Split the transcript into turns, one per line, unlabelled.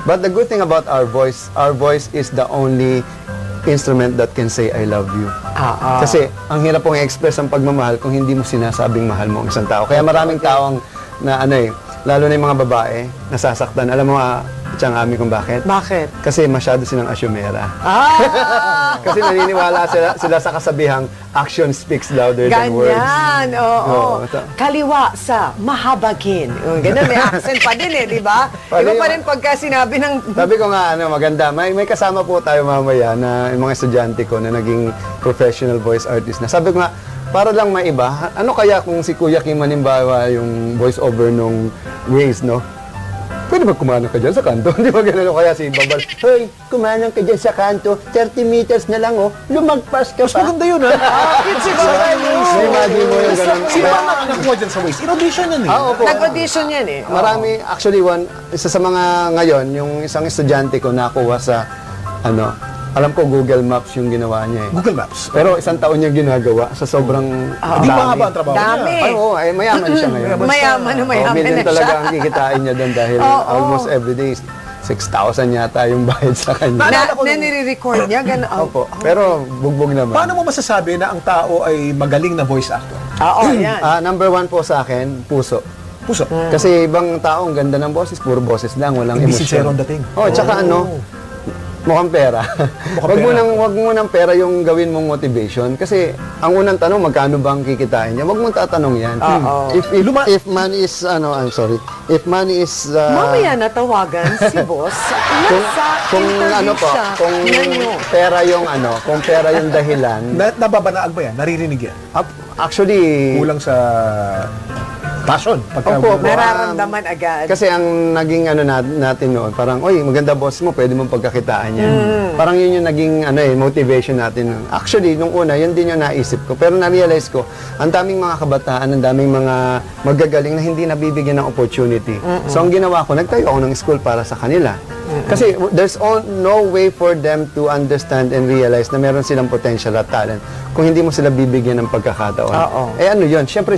But the good thing about our voice is the only instrument that can say I love you. Kasi ang hirap pong i-express ang pagmamahal kung hindi mo sinasabing mahal mo ang isang tao. Kaya maraming taong na lalo na yung mga babae, nasasaktan. Alam mo Tiyang Ami kung bakit?
Bakit?
Kasi masyado silang asyumera. Kasi naniniwala sila sa kasabihang action speaks louder than words.
Ganyan, oo. Kaliwa sa mahabagin. Ganun, may accent pa din di ba? Iba pa rin pagka sinabi ng...
Sabi ko nga, maganda. May kasama po tayo mamaya na yung mga estudyante ko na naging professional voice artist na. Sabi ko nga, para lang maiba, ano kaya kung si Kuya Kim halimbawa yung voice over nung Waze, no? Pwede ba kumanang ka dyan sa kanto? Hindi ba ganun? Kaya si Babal, hoy, kumanang ka dyan sa kanto, 30 meters na lang, lumagpas ka pa.
Mas maganda yun,
Si Babal,
Imagine mo yung ganun.
Sino ba nakakuha dyan sa Waze? In-audition yan
Opo.
Nag-audition yan
Marami, actually, isa sa mga ngayon, yung isang estudyante ko nakuha sa, alam ko Google Maps yung ginawa niya
Google Maps.
Pero isang taon niya ginagawa sa sobrang
Hindi mahaba ang trabaho
Dami.
niya.
Ay, oo, mayaman siya ngayon.
Mayaman na mayaman
million
na
talaga
siya.
ang kikitain niya doon dahil almost every day 6,000 yata yung bayad sa kanya.
Na nire-record niya, gano'n.
Opo, pero bugbog naman.
Paano mo masasabi na ang tao ay magaling na voice actor?
Yan.
Number one po sa akin, puso.
Puso.
Kasi ibang tao, ang ganda ng boses, puro boses lang, walang
Hindi
emosyon.
sincere ang dating.
Tsaka mukhang pera. Wag mo nang pera yung gawin mong motivation kasi ang unang tanong magkano bang kikitain niya. Wag mong tatanong 'yan. If money is If money is
Mamaya natawagan si boss.
kung pera yung dahilan.
Nababanaag ba yan? Naririnig yan?
Actually,
Kulang sa passion.
Opo,
Nararamdaman agad.
kasi ang naging natin noon, parang, oy, maganda boss mo, pwede mong pagkakitaan yan. Parang yun yung naging motivation natin. Actually, nung una, yun din yung naisip ko. Pero na-realize ko, ang daming mga kabataan, ang daming mga magagaling na hindi nabibigyan ng opportunity. So, ang ginawa ko, nagtayo ako ng school para sa kanila. Kasi there's no way for them to understand and realize na meron silang potential at talent kung hindi mo sila bibigyan ng pagkakataon. Ano yun? Siyempre,